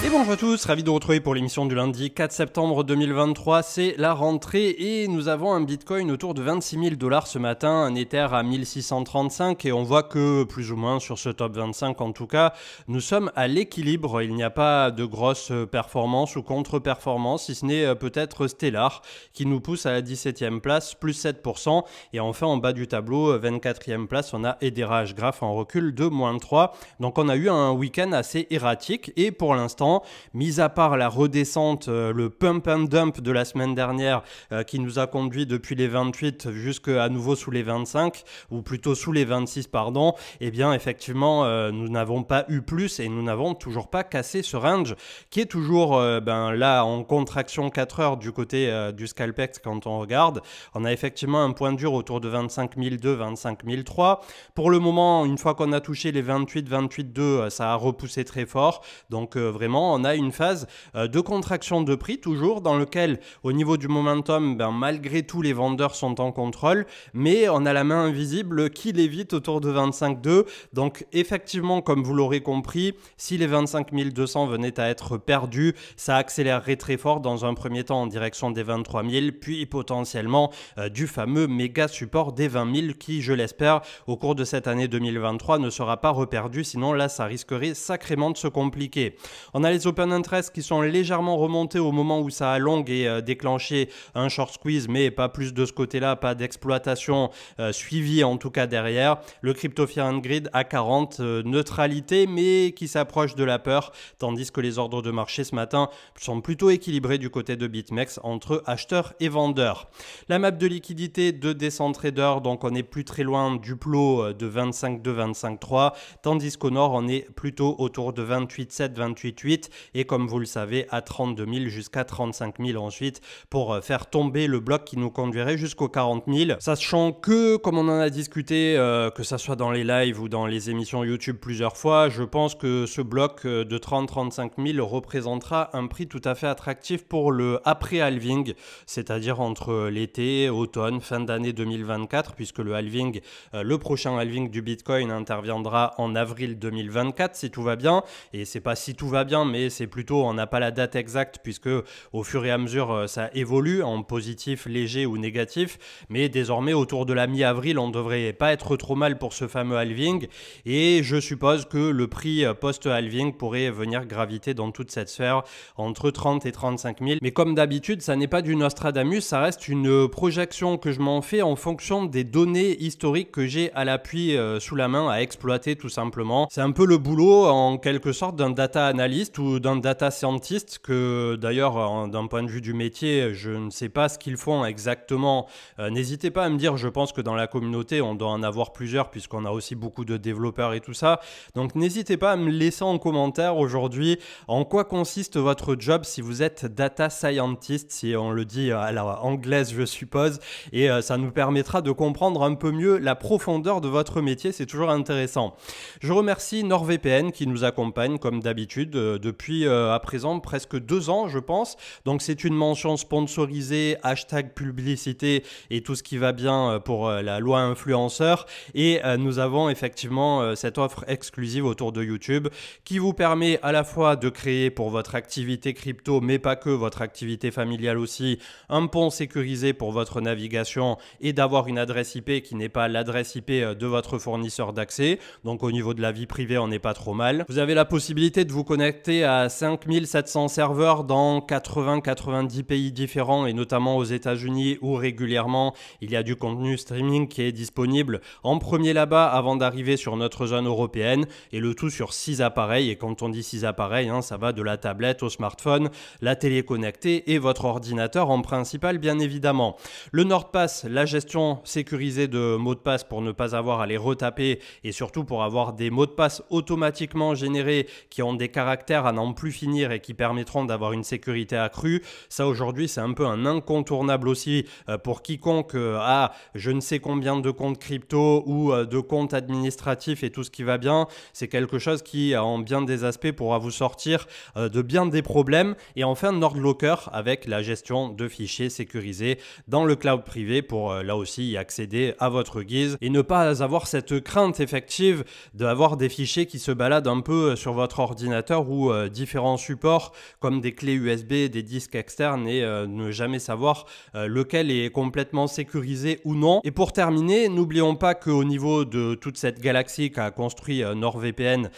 Et bonjour à tous, ravi de vous retrouver pour l'émission du lundi 4 septembre 2023, c'est la rentrée et nous avons un Bitcoin autour de 26 000 $ ce matin, un Ether à 1635 et on voit que plus ou moins sur ce top 25 en tout cas, nous sommes à l'équilibre, il n'y a pas de grosse performance ou contre-performance, si ce n'est peut-être Stellar qui nous pousse à la 17e place, plus 7% et enfin en bas du tableau, 24e place, on a Hedera Graph en recul de moins 3, donc on a eu un week-end assez erratique et pour l'instant, mis à part la redescente, le pump and dump de la semaine dernière qui nous a conduit depuis les 28 jusqu'à nouveau sous les 25 ou plutôt sous les 26 pardon, eh bien effectivement nous n'avons pas eu plus et nous n'avons toujours pas cassé ce range qui est toujours là en contraction 4 heures du côté du Scalpex quand on regarde. On a effectivement un point dur autour de 25 002, 25 003. Pour le moment, une fois qu'on a touché les 28, 28,2, ça a repoussé très fort. Donc vraiment, on a une phase de contraction de prix toujours dans lequel au niveau du momentum, malgré tout les vendeurs sont en contrôle, mais on a la main invisible qui lévite autour de 25,2. Donc effectivement, comme vous l'aurez compris, si les 25 200 venaient à être perdus, ça accélérerait très fort dans un premier temps en direction des 23 000, puis potentiellement du fameux méga support des 20 000 qui, je l'espère, au cours de cette année 2023 ne sera pas reperdu, sinon là ça risquerait sacrément de se compliquer. On a les open interest qui sont légèrement remontés au moment où ça a long et déclenché un short squeeze, mais pas plus de ce côté-là, pas d'exploitation suivie en tout cas derrière. Le Crypto Fear and Greed à 40, neutralité, mais qui s'approche de la peur, tandis que les ordres de marché ce matin sont plutôt équilibrés du côté de BitMEX entre acheteurs et vendeurs. La map de liquidité de Decentrader, donc on est plus très loin du plot de 25,2, 25,3, tandis qu'au nord on est plutôt autour de 28,7, 28,8 et comme vous le savez à 32 000 jusqu'à 35 000 ensuite pour faire tomber le bloc qui nous conduirait jusqu'aux 40 000. Sachant que, comme on en a discuté, que ça soit dans les lives ou dans les émissions YouTube plusieurs fois, je pense que ce bloc de 30-35 000 représentera un prix tout à fait attractif pour le après-halving, c'est-à-dire entre l'été, automne, fin d'année 2024, puisque le prochain halving du Bitcoin interviendra en avril 2024 si tout va bien, et c'est pas si tout va bien, mais c'est plutôt, on n'a pas la date exacte puisque au fur et à mesure ça évolue en positif, léger ou négatif, mais désormais autour de la mi-avril on devrait pas être trop mal pour ce fameux halving et je suppose que le prix post-halving pourrait venir graviter dans toute cette sphère entre 30 et 35 000, mais comme d'habitude ça n'est pas du Nostradamus, ça reste une projection que je m'en fais en fonction des données historiques que j'ai à l'appui sous la main à exploiter tout simplement. C'est un peu le boulot en quelque sorte d'un data analyst ou d'un data scientist que d'ailleurs d'un point de vue du métier je ne sais pas ce qu'ils font exactement. N'hésitez pas à me dire, je pense que dans la communauté on doit en avoir plusieurs puisqu'on a aussi beaucoup de développeurs et tout ça, donc n'hésitez pas à me laisser en commentaire aujourd'hui en quoi consiste votre job si vous êtes data scientist, si on le dit à la anglaise je suppose, et ça nous permettra de comprendre un peu mieux la profondeur de votre métier, c'est toujours intéressant. Je remercie NordVPN qui nous accompagne comme d'habitude depuis à présent presque 2 ans je pense, donc c'est une mention sponsorisée, hashtag publicité et tout ce qui va bien pour la loi influenceur, et nous avons effectivement cette offre exclusive autour de YouTube qui vous permet à la fois de créer pour votre activité crypto mais pas que, votre activité familiale aussi, un pont sécurisé pour votre navigation et d'avoir une adresse IP qui n'est pas l'adresse IP de votre fournisseur d'accès, donc au niveau de la vie privée on n'est pas trop mal. Vous avez la possibilité de vous connecter à 5700 serveurs dans 80-90 pays différents et notamment aux États-Unis où régulièrement il y a du contenu streaming qui est disponible en premier là-bas avant d'arriver sur notre zone européenne, et le tout sur 6 appareils, et quand on dit 6 appareils, ça va de la tablette au smartphone, la télé connectée et votre ordinateur en principal bien évidemment. Le NordPass, la gestion sécurisée de mots de passe pour ne pas avoir à les retaper et surtout pour avoir des mots de passe automatiquement générés qui ont des caractères à n'en plus finir et qui permettront d'avoir une sécurité accrue. Ça aujourd'hui c'est un peu un incontournable aussi pour quiconque a je ne sais combien de comptes crypto ou de comptes administratifs et tout ce qui va bien. C'est quelque chose qui en bien des aspects pourra vous sortir de bien des problèmes. Et enfin NordLocker avec la gestion de fichiers sécurisés dans le cloud privé pour là aussi y accéder à votre guise et ne pas avoir cette crainte effective d'avoir des fichiers qui se baladent un peu sur votre ordinateur ou différents supports comme des clés USB, des disques externes et ne jamais savoir lequel est complètement sécurisé ou non. Et pour terminer, n'oublions pas qu'au niveau de toute cette galaxie qu'a construit NordVPN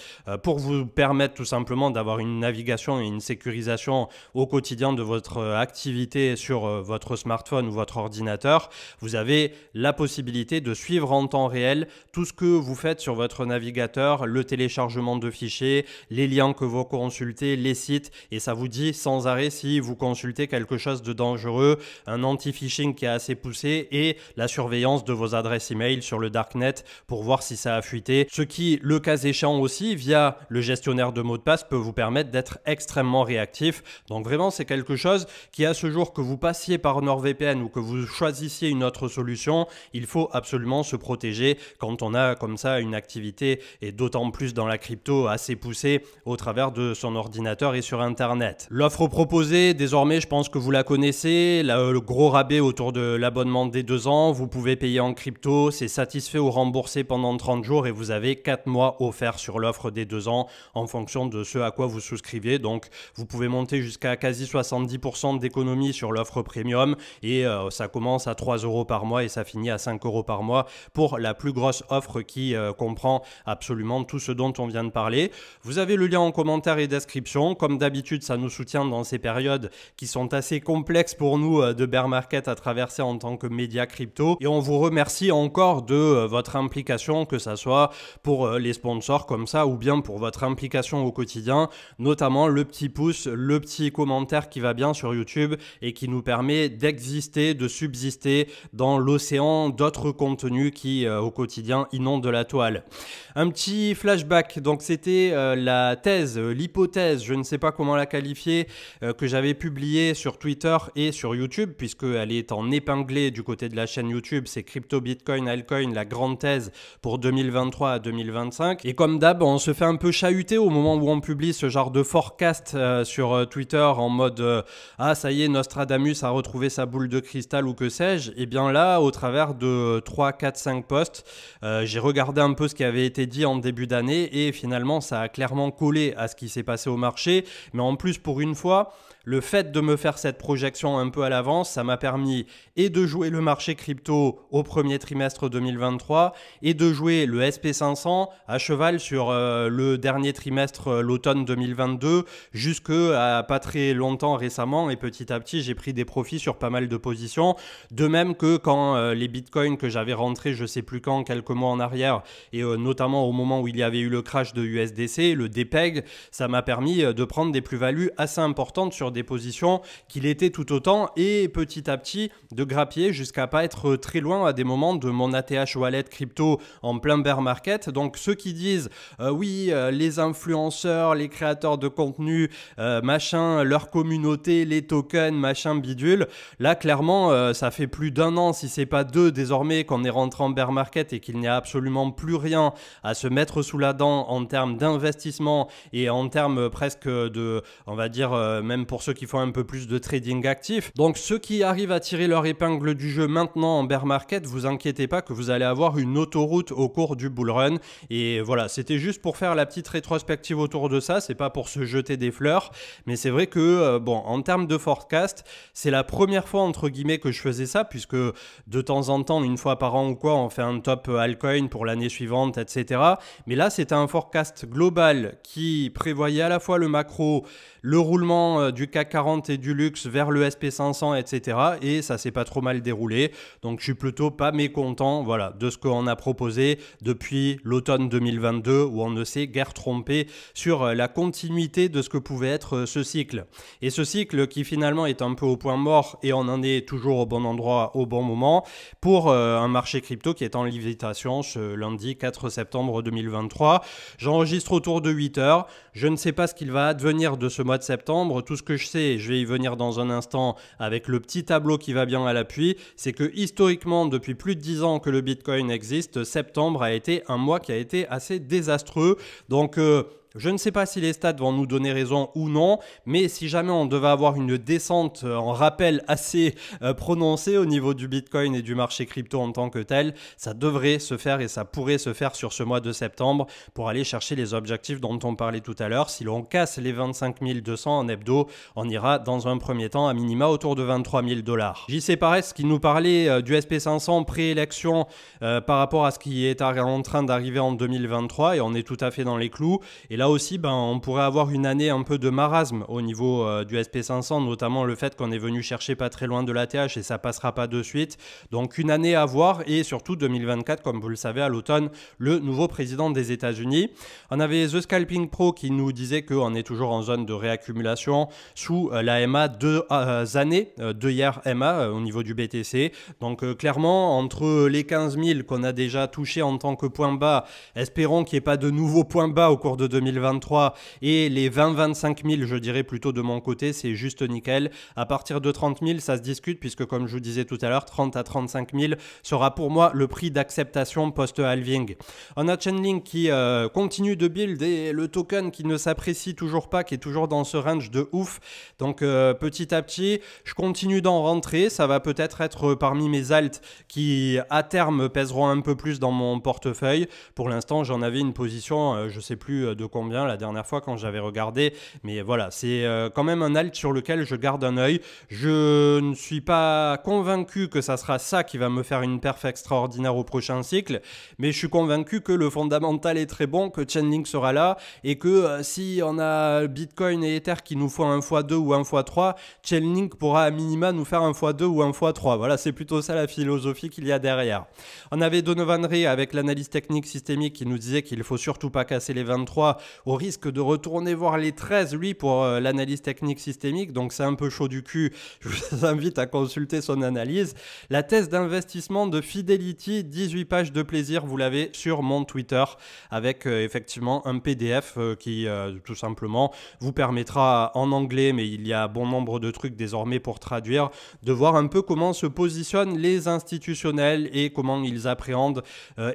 pour vous permettre tout simplement d'avoir une navigation et une sécurisation au quotidien de votre activité sur votre smartphone ou votre ordinateur, vous avez la possibilité de suivre en temps réel tout ce que vous faites sur votre navigateur, le téléchargement de fichiers, les liens que vous consultez, les sites, et ça vous dit sans arrêt si vous consultez quelque chose de dangereux, un anti-phishing qui est assez poussé et la surveillance de vos adresses email sur le darknet pour voir si ça a fuité, ce qui, le cas échéant aussi, via le gestionnaire de mots de passe, peut vous permettre d'être extrêmement réactif. Donc vraiment, c'est quelque chose qui, à ce jour, que vous passiez par NordVPN ou que vous choisissiez une autre solution, il faut absolument se protéger quand on a comme ça une activité, et d'autant plus dans la crypto, assez poussée au travers de son ordinateur et sur Internet. L'offre proposée, désormais, je pense que vous la connaissez, le gros rabais autour de l'abonnement des 2 ans, vous pouvez payer en crypto, c'est satisfait ou remboursé pendant 30 jours et vous avez 4 mois offerts sur l'offre des 2 ans en fonction de ce à quoi vous souscrivez. Donc, vous pouvez monter jusqu'à quasi 70% d'économie sur l'offre premium et ça commence à 3 € par mois et ça finit à 5 € par mois pour la plus grosse offre qui comprend absolument tout ce dont on vient de parler. Vous avez le lien en commentaire et description. Comme d'habitude, ça nous soutient dans ces périodes qui sont assez complexes pour nous de bear market à traverser en tant que média crypto. Et on vous remercie encore de votre implication, que ça soit pour les sponsors comme ça ou bien pour votre implication au quotidien, notamment le petit pouce, le petit commentaire qui va bien sur YouTube et qui nous permet d'exister, de subsister dans l'océan d'autres contenus qui au quotidien inondent la toile. Un petit flashback, donc c'était la thèse, l'hypothèse, je ne sais pas comment la qualifier, que j'avais publiée sur Twitter et sur YouTube, puisqu'elle est en épinglée du côté de la chaîne YouTube, c'est Crypto, Bitcoin, Altcoin, la grande thèse pour 2023 à 2025. Et comme d'hab, on se fait un peu chahuter au moment où on publie ce genre de forecast sur Twitter en mode ah ça y est, Nostradamus a retrouvé sa boule de cristal ou que sais-je. Et bien là, au travers de 3, 4, 5 posts, j'ai regardé un peu ce qui avait été dit en début d'année et finalement ça a clairement collé à ce qui s'est passé au marché. Mais en plus, pour une fois, le fait de me faire cette projection un peu à l'avance, ça m'a permis et de jouer le marché crypto au premier trimestre 2023 et de jouer le SP500 à cheval sur le dernier trimestre, l'automne 2022, jusqu'à pas très longtemps récemment. Et petit à petit, j'ai pris des profits sur pas mal de positions. De même que quand les bitcoins que j'avais rentrés, je sais plus quand, quelques mois en arrière, et notamment au moment où il y avait eu le crash de USDC, le DPEG, ça m'a permis de prendre des plus-values assez importantes sur des positions qu'il était tout autant et petit à petit de grappiller jusqu'à pas être très loin à des moments de mon ATH wallet crypto en plein bear market. Donc ceux qui disent oui, les influenceurs, les créateurs de contenu, machin, leur communauté, les tokens, machin bidule, là clairement ça fait plus d'1 an, si c'est pas 2 désormais, qu'on est rentré en bear market et qu'il n'y a absolument plus rien à se mettre sous la dent en termes d'investissement et en termes presque de, on va dire, même pour ceux qui font un peu plus de trading actif. Donc ceux qui arrivent à tirer leur épingle du jeu maintenant en bear market, vous inquiétez pas que vous allez avoir une autoroute au cours du bull run. Et voilà, c'était juste pour faire la petite rétrospective autour de ça, c'est pas pour se jeter des fleurs, mais c'est vrai que bon, en termes de forecast, c'est la première fois entre guillemets que je faisais ça, puisque de temps en temps, une fois par an ou quoi, on fait un top altcoin pour l'année suivante, etc. Mais là, c'était un forecast global qui prévoyait à la fois le macro, le roulement du CAC 40 et du luxe vers le SP500, etc. Et ça s'est pas trop mal déroulé. Donc je suis plutôt pas mécontent, voilà, de ce qu'on a proposé depuis l'automne 2022, où on ne s'est guère trompé sur la continuité de ce que pouvait être ce cycle. Et ce cycle qui finalement est un peu au point mort, et on en est toujours au bon endroit au bon moment, pour un marché crypto qui est en lévitation ce lundi 4 septembre 2023. J'enregistre autour de 8 heures. Je ne sais pas ce qu'il va advenir de ce mois de septembre. Tout ce que je sais, je vais y venir dans un instant avec le petit tableau qui va bien à l'appui, c'est que historiquement, depuis plus de 10 ans que le Bitcoin existe, septembre a été un mois qui a été assez désastreux. Donc je ne sais pas si les stats vont nous donner raison ou non, mais si jamais on devait avoir une descente en rappel assez prononcée au niveau du Bitcoin et du marché crypto en tant que tel, ça devrait se faire et ça pourrait se faire sur ce mois de septembre pour aller chercher les objectifs dont on parlait tout à l'heure. Si l'on casse les 25 200 en hebdo, on ira dans un premier temps à minima autour de 23 000 $. JC Paresse qui nous parlait du SP500 pré-élection par rapport à ce qui est en train d'arriver en 2023 et on est tout à fait dans les clous. Et là aussi, on pourrait avoir une année un peu de marasme au niveau du SP500, notamment le fait qu'on est venu chercher pas très loin de l'ATH et ça passera pas de suite. Donc une année à voir et surtout 2024, comme vous le savez, à l'automne, le nouveau président des États-Unis. On avait The Scalping Pro qui nous disait qu'on est toujours en zone de réaccumulation sous la MA 2 années, 2 year MA au niveau du BTC. Donc clairement, entre les 15 000 qu'on a déjà touché en tant que point bas, espérons qu'il n'y ait pas de nouveaux points bas au cours de 2023 et les 20-25 000, je dirais plutôt de mon côté, c'est juste nickel. À partir de 30 000, ça se discute puisque comme je vous disais tout à l'heure, 30 à 35 000 sera pour moi le prix d'acceptation post-halving. On a Chainlink qui continue de build et le token qui ne s'apprécie toujours pas, qui est toujours dans ce range de ouf. Donc petit à petit, je continue d'en rentrer. Ça va peut-être être parmi mes alts qui à terme pèseront un peu plus dans mon portefeuille. Pour l'instant, j'en avais une position, je sais plus de combien la dernière fois quand j'avais regardé. Mais voilà, c'est quand même un alt sur lequel je garde un œil. Je ne suis pas convaincu que ça sera ça qui va me faire une perf extraordinaire au prochain cycle. Mais je suis convaincu que le fondamental est très bon, que Chainlink sera là et que si on a Bitcoin et Ether qui nous font un x2 ou un x3, Chainlink pourra à minima nous faire un x2 ou un x3. Voilà, c'est plutôt ça la philosophie qu'il y a derrière. On avait Donovan Ray avec l'analyse technique systémique qui nous disait qu'il ne faut surtout pas casser les 23 au risque de retourner voir les 13 lui pour l'analyse technique systémique. Donc c'est un peu chaud du cul. Je vous invite à consulter son analyse. La thèse d'investissement de Fidelity, 18 pages de plaisir, vous l'avez sur mon Twitter avec effectivement un PDF qui tout simplement vous permettra en anglais, mais il y a bon nombre de trucs désormais pour traduire, de voir un peu comment se positionnent les institutionnels et comment ils appréhendent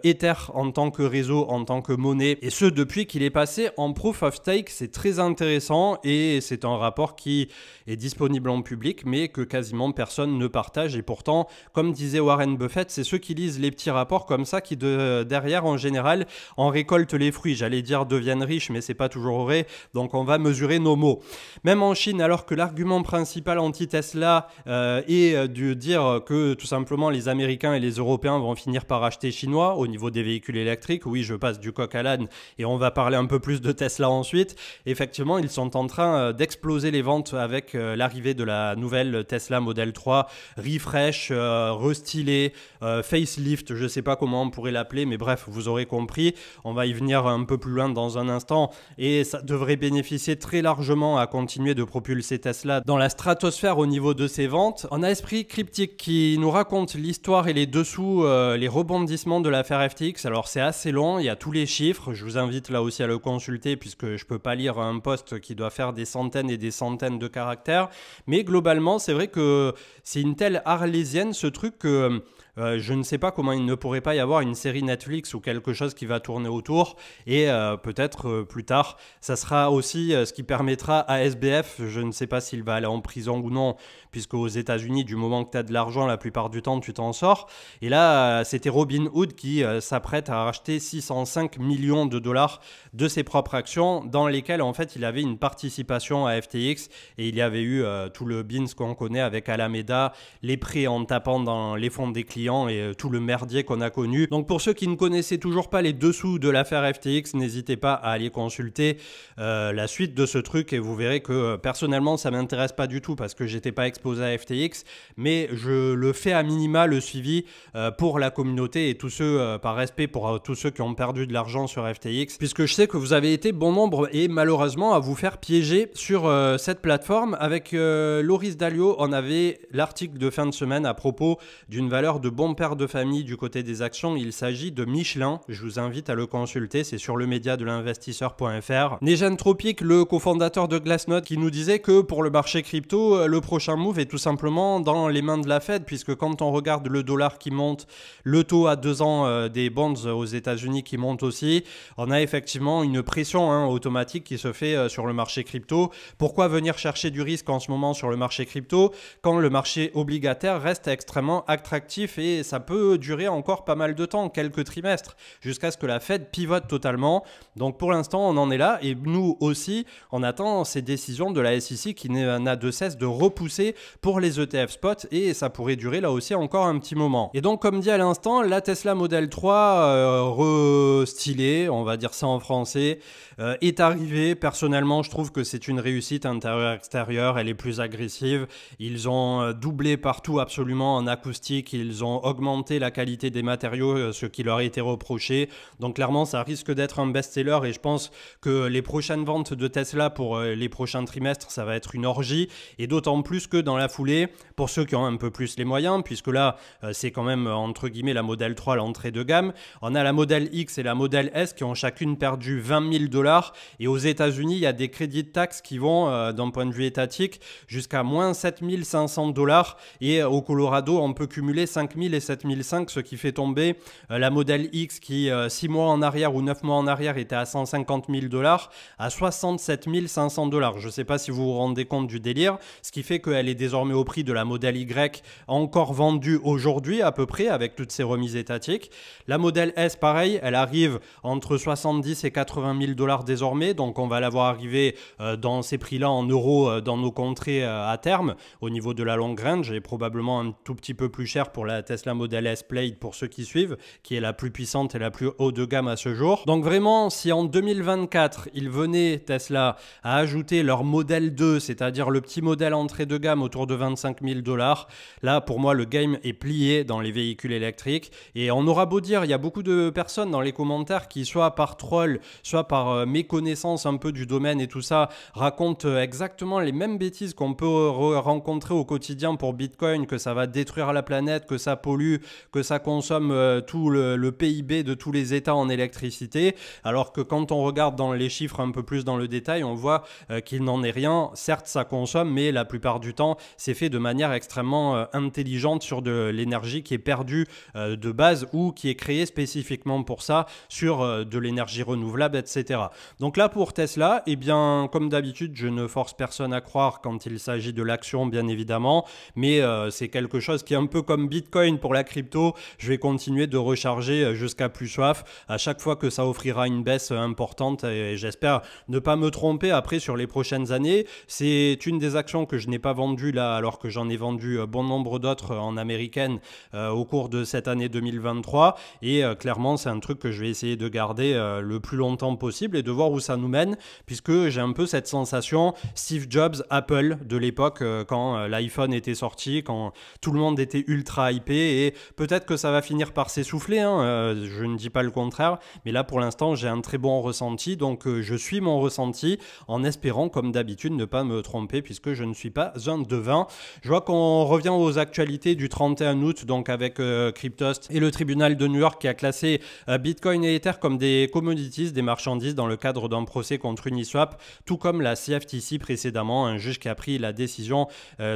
Ether en tant que réseau, en tant que monnaie, et ce depuis qu'il est passé en Proof of Stake. C'est très intéressant et c'est un rapport qui est disponible en public mais que quasiment personne ne partage et pourtant, comme disait Warren Buffett, c'est ceux qui lisent les petits rapports comme ça qui derrière en général en récoltent les fruits. J'allais dire deviennent riches mais c'est pas toujours vrai, donc on va mesurer nos mots. Même en Chine, alors que l'argument principal anti-Tesla est de dire que tout simplement les Américains et les Européens vont finir par acheter chinois au niveau des véhicules électriques. Oui, je passe du coq à l'âne et on va parler un peu plus de Tesla ensuite. Effectivement, ils sont en train d'exploser les ventes avec l'arrivée de la nouvelle Tesla Model 3, refresh, restylé, facelift, je sais pas comment on pourrait l'appeler, mais bref, vous aurez compris. On va y venir un peu plus loin dans un instant et ça devrait bénéficier très largement à continuer de propulser Tesla dans la stratosphère au niveau de ses ventes. On a Esprit Cryptique qui nous raconte l'histoire et les dessous, les rebondissements de l'affaire FTX. Alors c'est assez long, il y a tous les chiffres, je vous invite là aussi à le consulter puisque je peux pas lire un post qui doit faire des centaines et des centaines de caractères, mais globalement c'est vrai que c'est une telle arlésienne ce truc que je ne sais pas comment il ne pourrait pas y avoir une série Netflix ou quelque chose qui va tourner autour et peut-être plus tard ça sera aussi ce qui permettra à SBF, je ne sais pas s'il va aller en prison ou non, puisque aux États-Unis du moment que tu as de l'argent la plupart du temps tu t'en sors, et là c'était Robinhood qui s'apprête à racheter 605 millions de dollars de ses propres actions dans lesquelles en fait il avait une participation à FTX et il y avait eu tout le beans qu'on connaît avec Alameda, les prêts en tapant dans les fonds des clients et tout le merdier qu'on a connu. Donc pour ceux qui ne connaissaient toujours pas les dessous de l'affaire FTX, n'hésitez pas à aller consulter la suite de ce truc et vous verrez que personnellement ça m'intéresse pas du tout parce que j'étais pas exposé à FTX, mais je le fais à minima le suivi pour la communauté et tous ceux par respect pour tous ceux qui ont perdu de l'argent sur FTX, puisque je sais que vous avez été bon nombre et malheureusement à vous faire piéger sur cette plateforme. Avec Loris Dalio, on avait l'article de fin de semaine à propos d'une valeur de bon père de famille du côté des actions, il s'agit de Michelin. Je vous invite à le consulter, c'est sur le média de l'investisseur.fr. Nejan Tropic, le cofondateur de Glassnode, qui nous disait que pour le marché crypto, le prochain move est tout simplement dans les mains de la Fed, puisque quand on regarde le dollar qui monte, le taux à 2 ans des bonds aux États-Unis qui monte aussi, on a effectivement une pression automatique qui se fait sur le marché crypto. Pourquoi venir chercher du risque en ce moment sur le marché crypto quand le marché obligataire reste extrêmement attractif et ça peut durer encore pas mal de temps, quelques trimestres, jusqu'à ce que la Fed pivote totalement. Donc pour l'instant, on en est là et nous aussi, on attend ces décisions de la SEC qui n'a de cesse de repousser pour les ETF spot et ça pourrait durer là aussi encore un petit moment. Et donc comme dit à l'instant, la Tesla Model 3 restylée, on va dire ça en français, est arrivée. Personnellement, je trouve que c'est une réussite intérieure-extérieure, elle est plus agressive. Ils ont doublé partout absolument en acoustique, ils ont augmenté la qualité des matériaux, ce qui leur a été reproché. Donc clairement, ça risque d'être un best-seller et je pense que les prochaines ventes de Tesla pour les prochains trimestres, ça va être une orgie. Et d'autant plus que dans la foulée, pour ceux qui ont un peu plus les moyens, puisque là, c'est quand même entre guillemets la Model 3, l'entrée de gamme, on a la Model X et la Model S qui ont chacune perdu 20 000 $. Et aux États-Unis, il y a des crédits de taxes qui vont, d'un point de vue étatique, jusqu'à moins 7 500 $. Et au Colorado, on peut cumuler 5 000 et 7 500, ce qui fait tomber la Model X qui, 6 mois en arrière ou 9 mois en arrière, était à 150 000 $, à 67 500 $. Je ne sais pas si vous vous rendez compte du délire, ce qui fait qu'elle est désormais au prix de la Model Y, encore vendue aujourd'hui à peu près, avec toutes ces remises étatiques. La Model S, pareil, elle arrive entre 70 et 80 000 $ désormais, donc on va la voir arriver dans ces prix-là en euros dans nos contrées à terme, au niveau de la long range, et probablement un tout petit peu plus cher pour la Tesla Model S Plaid pour ceux qui suivent, qui est la plus puissante et la plus haut de gamme à ce jour. Donc vraiment, si en 2024, ils venaient, Tesla, à ajouter leur Model 2, c'est-à-dire le petit modèle entrée de gamme autour de 25 000 $, là pour moi le game est plié dans les véhicules électriques. Et on aura beau dire, il y a beaucoup de personnes dans les commentaires qui, soit par troll, soit par méconnaissance un peu du domaine et tout ça, racontent exactement les mêmes bêtises qu'on peut rencontrer au quotidien pour Bitcoin, que ça va détruire la planète, que ça pollue, que ça consomme tout le PIB de tous les États en électricité, alors que quand on regarde dans les chiffres un peu plus dans le détail, on voit qu'il n'en est rien. Certes, ça consomme, mais la plupart du temps, c'est fait de manière extrêmement intelligente sur de l'énergie qui est perdue de base ou qui est créée spécifiquement pour ça sur de l'énergie renouvelable, etc. Donc là, pour Tesla, eh bien, comme d'habitude, je ne force personne à croire quand il s'agit de l'action, bien évidemment, mais c'est quelque chose qui est un peu comme Bitcoin pour la crypto. Je vais continuer de recharger jusqu'à plus soif à chaque fois que ça offrira une baisse importante et j'espère ne pas me tromper après sur les prochaines années. C'est une des actions que je n'ai pas vendues là alors que j'en ai vendu bon nombre d'autres en américaine au cours de cette année 2023 et clairement c'est un truc que je vais essayer de garder le plus longtemps possible et de voir où ça nous mène, puisque j'ai un peu cette sensation Steve Jobs, Apple de l'époque quand l'iPhone était sorti, quand tout le monde était ultra hypé, et peut-être que ça va finir par s'essouffler, je ne dis pas le contraire, mais là pour l'instant j'ai un très bon ressenti, donc je suis mon ressenti en espérant comme d'habitude ne pas me tromper puisque je ne suis pas un devin. Je vois qu'on revient aux actualités du 31 août, donc avec Cryptost et le tribunal de New York qui a classé Bitcoin et Ether comme des commodities, des marchandises dans le cadre d'un procès contre Uniswap, tout comme la CFTC précédemment, un juge qui a pris la décision,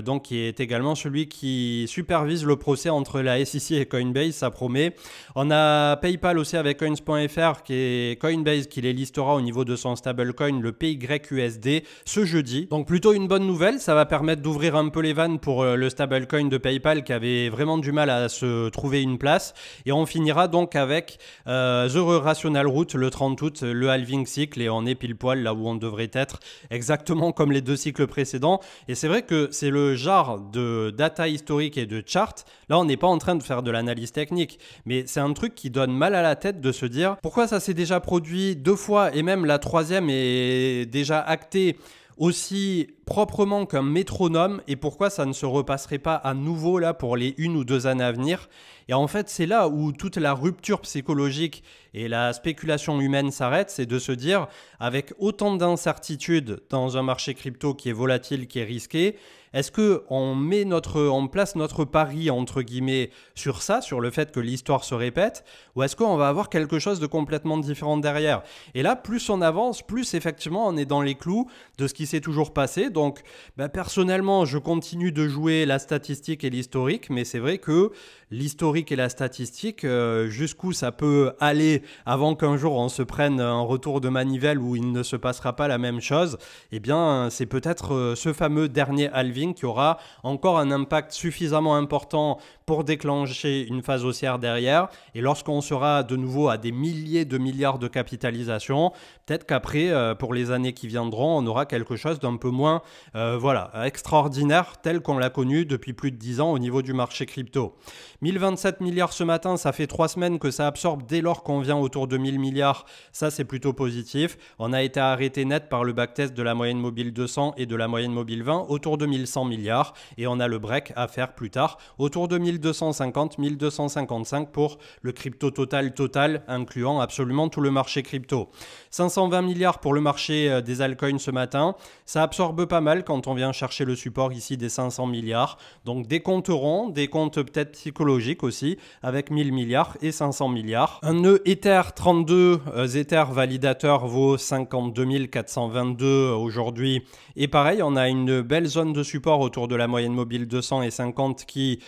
donc qui est également celui qui supervise le procès entre la SEC et Coinbase, ça promet. On a PayPal aussi avec Coins.fr qui est Coinbase qui les listera au niveau de son stablecoin, le PYUSD, ce jeudi. Donc plutôt une bonne nouvelle, ça va permettre d'ouvrir un peu les vannes pour le stablecoin de PayPal qui avait vraiment du mal à se trouver une place. Et on finira donc avec The Rational Root le 30 août, le halving cycle, et on est pile poil là où on devrait être, exactement comme les deux cycles précédents. Et c'est vrai que c'est le genre de data historique et de chart. Là, on n'est pas en train de faire de l'analyse technique, mais c'est un truc qui donne mal à la tête de se dire pourquoi ça s'est déjà produit 2 fois et même la 3e est déjà actée aussi proprement qu'un métronome, et pourquoi ça ne se repasserait pas à nouveau là pour les 1 ou 2 années à venir. Et en fait, c'est là où toute la rupture psychologique et la spéculation humaine s'arrête, c'est de se dire, avec autant d'incertitudes dans un marché crypto qui est volatile, qui est risqué, est-ce qu'on place notre pari, entre guillemets, sur ça, sur le fait que l'histoire se répète, ou est-ce qu'on va avoir quelque chose de complètement différent derrière? Et là, plus on avance, plus effectivement on est dans les clous de ce qui s'est toujours passé. Donc, personnellement, je continue de jouer la statistique et l'historique, mais c'est vrai que l'historique et la statistique, jusqu'où ça peut aller avant qu'un jour on se prenne un retour de manivelle où il ne se passera pas la même chose, eh bien, c'est peut-être ce fameux dernier halving qui aura encore un impact suffisamment important pour déclencher une phase haussière derrière. Et lorsqu'on sera de nouveau à des milliers de milliards de capitalisation, peut-être qu'après, pour les années qui viendront, on aura quelque chose d'un peu moins extraordinaire tel qu'on l'a connu depuis plus de 10 ans au niveau du marché crypto. 1027 milliards ce matin, ça fait 3 semaines que ça absorbe dès lors qu'on vient autour de 1000 milliards. Ça, c'est plutôt positif. On a été arrêté net par le backtest de la moyenne mobile 200 et de la moyenne mobile 20 autour de 1100 milliards. Et on a le break à faire plus tard autour de 1250, 1255 pour le crypto total, incluant absolument tout le marché crypto. 520 milliards pour le marché des altcoins ce matin. Ça absorbe pas mal quand on vient chercher le support ici des 500 milliards. Donc des comptes ronds, des comptes peut-être psychologiques aussi, avec 1000 milliards et 500 milliards. Un nœud Ether 32, Ether validateur vaut 52 422 aujourd'hui. Et pareil, on a une belle zone de support autour de la moyenne mobile 200 et 50 qui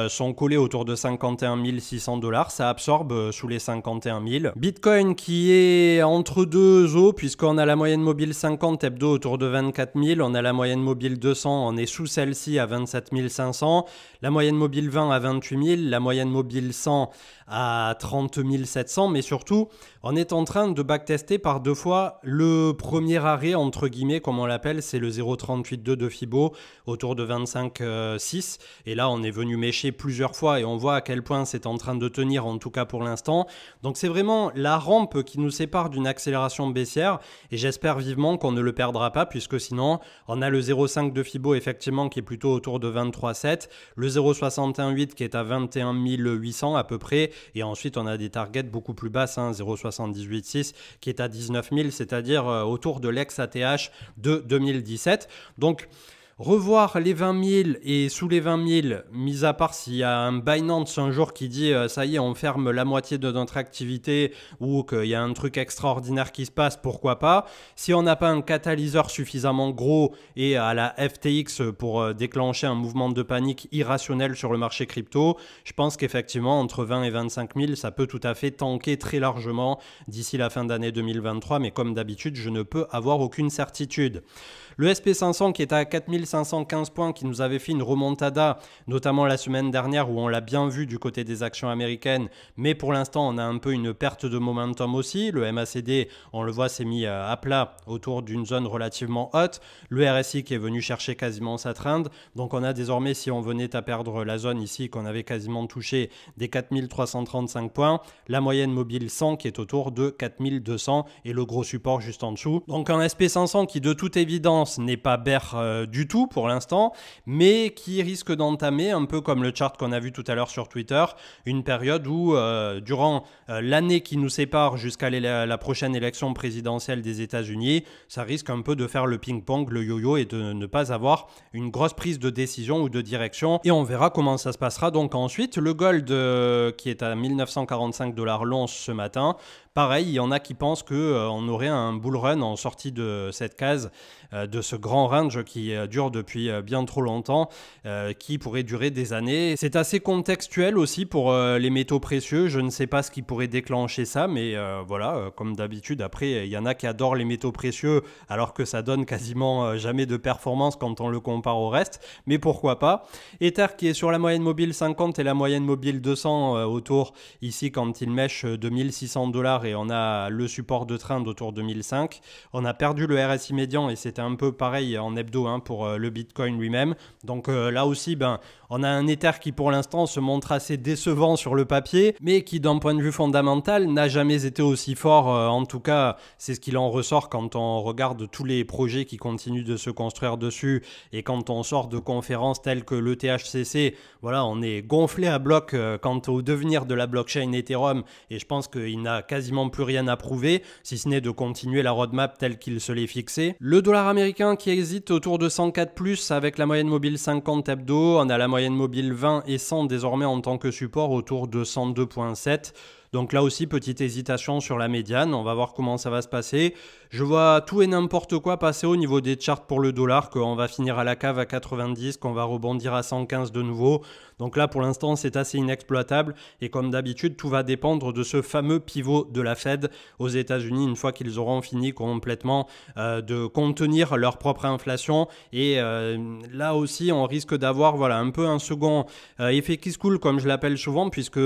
sont collés autour de 51 600 $. Ça absorbe sous les 51 000. Bitcoin qui est entre deux eaux puisqu'on a la moyenne mobile 50 hebdo autour de 24 000. On a la moyenne mobile 200, on est sous celle-ci à 27 500. La moyenne mobile 20 à 28 000. La moyenne mobile 100 à 30 700. Mais surtout, on est en train de backtester par deux fois le premier arrêt, entre guillemets, comme on l'appelle, c'est le 0,382 de Fibo autour de 25,6. Et là, on est venu mécher plusieurs fois et on voit à quel point c'est en train de tenir, en tout cas pour l'instant. Donc c'est vraiment la rampe qui nous sépare d'une accélération baissière et j'espère vivement qu'on ne le perdra pas puisque sinon, on a le 0,5 de Fibo effectivement qui est plutôt autour de 23,7, le 0,618 qui est à 21 800 à peu près et ensuite on a des targets beaucoup plus basses, 0,786 qui est à 19 000, c'est-à-dire autour de l'ex-ATH de 2017. Donc, revoir les 20 000 et sous les 20 000, mis à part s'il y a un Binance un jour qui dit ça y est, on ferme la moitié de notre activité ou qu'il y a un truc extraordinaire qui se passe, pourquoi pas. Si on n'a pas un catalyseur suffisamment gros et à la FTX pour déclencher un mouvement de panique irrationnel sur le marché crypto, je pense qu'effectivement, entre 20 et 25 000, ça peut tout à fait tanker très largement d'ici la fin d'année 2023. Mais comme d'habitude, je ne peux avoir aucune certitude. Le SP500 qui est à 4515 points, qui nous avait fait une remontada, notamment la semaine dernière où on l'a bien vu du côté des actions américaines, mais pour l'instant on a un peu une perte de momentum aussi. Le MACD, on le voit, s'est mis à plat autour d'une zone relativement haute. Le RSI qui est venu chercher quasiment sa trend. Donc on a désormais, si on venait à perdre la zone ici qu'on avait quasiment touché des 4335 points, la moyenne mobile 100 qui est autour de 4200 et le gros support juste en dessous. Donc un SP500 qui de toute évidence n'est pas bear du tout pour l'instant, mais qui risque d'entamer, un peu comme le chart qu'on a vu tout à l'heure sur Twitter, une période où, durant l'année qui nous sépare jusqu'à la prochaine élection présidentielle des États-Unis, ça risque un peu de faire le ping-pong, le yo-yo et de ne pas avoir une grosse prise de décision ou de direction. Et on verra comment ça se passera donc ensuite. Le gold qui est à 1945 $ l'once ce matin. Pareil, il y en a qui pensent qu'on aurait un bull run en sortie de cette case, de ce grand range qui dure depuis bien trop longtemps, qui pourrait durer des années. C'est assez contextuel aussi pour les métaux précieux. Je ne sais pas ce qui pourrait déclencher ça, mais voilà, comme d'habitude, après, il y en a qui adorent les métaux précieux alors que ça donne quasiment jamais de performance quand on le compare au reste, mais pourquoi pas. Ether qui est sur la moyenne mobile 50 et la moyenne mobile 200 autour, ici quand il mèche de 1600 $ et on a le support de trend autour de 1005. On a perdu le RSI médian et c'était un peu pareil en hebdo pour le Bitcoin lui-même. Donc là aussi, on a un Ether qui pour l'instant se montre assez décevant sur le papier, mais qui d'un point de vue fondamental n'a jamais été aussi fort. En tout cas, c'est ce qu'il en ressort quand on regarde tous les projets qui continuent de se construire dessus et quand on sort de conférences telles que le THCC. Voilà, on est gonflé à bloc quant au devenir de la blockchain Ethereum et je pense qu'il n'a quasiment quasiment plus rien à prouver, si ce n'est de continuer la roadmap telle qu'il se l'est fixée. Le dollar américain qui hésite autour de 104+, avec la moyenne mobile 50 hebdo, on a la moyenne mobile 20 et 100 désormais en tant que support autour de 102,7. Donc là aussi, petite hésitation sur la médiane, on va voir comment ça va se passer. Je vois tout et n'importe quoi passer au niveau des charts pour le dollar, qu'on va finir à la cave à 90, qu'on va rebondir à 115 de nouveau. Donc là, pour l'instant, c'est assez inexploitable et comme d'habitude, tout va dépendre de ce fameux pivot de la Fed aux États-Unis une fois qu'ils auront fini complètement de contenir leur propre inflation. Et là aussi, on risque d'avoir un peu un second effet qui se coule, comme je l'appelle souvent, puisque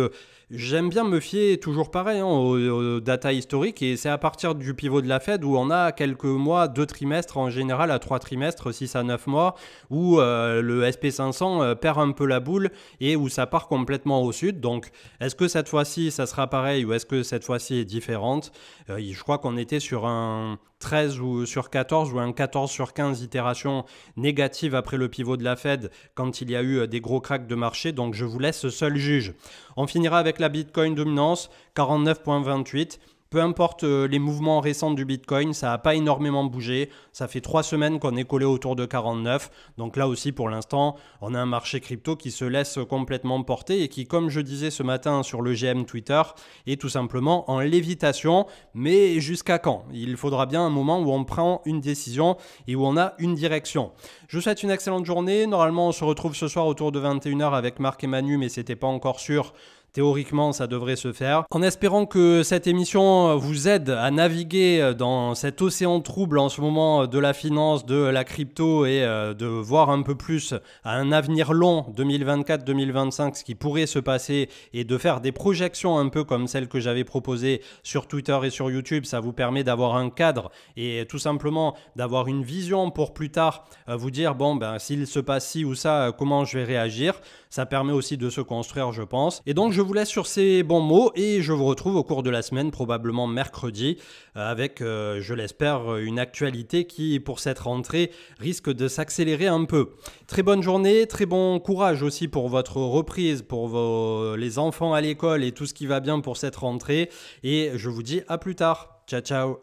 j'aime bien me fier toujours pareil aux data historiques et c'est à partir du pivot de la Fed où on a quelques mois, 2 trimestres en général à 3 trimestres, 6 à 9 mois où le SP500 perd un peu la boule et où ça part complètement au sud. Donc est-ce que cette fois-ci ça sera pareil ou est-ce que cette fois-ci est différente? Je crois qu'on était sur un 13 ou sur 14 ou un 14 sur 15 itérations négatives après le pivot de la Fed quand il y a eu des gros cracks de marché, donc je vous laisse seul juge. On finira avec la Bitcoin dominance, 49,28. Peu importe les mouvements récents du Bitcoin, ça n'a pas énormément bougé. Ça fait 3 semaines qu'on est collé autour de 49. Donc là aussi, pour l'instant, on a un marché crypto qui se laisse complètement porter et qui, comme je disais ce matin sur le GM Twitter, est tout simplement en lévitation. Mais jusqu'à quand? Il faudra bien un moment où on prend une décision et où on a une direction. Je vous souhaite une excellente journée. Normalement, on se retrouve ce soir autour de 21h avec Marc et Manu, mais c'était pas encore sûr. Théoriquement, ça devrait se faire. En espérant que cette émission vous aide à naviguer dans cet océan trouble en ce moment de la finance, de la crypto et de voir un peu plus à un avenir long 2024-2025 ce qui pourrait se passer et de faire des projections un peu comme celles que j'avais proposées sur Twitter et sur YouTube. Ça vous permet d'avoir un cadre et tout simplement d'avoir une vision pour plus tard vous dire bon ben s'il se passe ci ou ça, comment je vais réagir. Ça permet aussi de se construire, je pense. Et donc, je vous laisse sur ces bons mots et je vous retrouve au cours de la semaine, probablement mercredi, avec, je l'espère, une actualité qui, pour cette rentrée, risque de s'accélérer un peu. Très bonne journée, très bon courage aussi pour votre reprise, pour les enfants à l'école et tout ce qui va bien pour cette rentrée. Et je vous dis à plus tard. Ciao, ciao.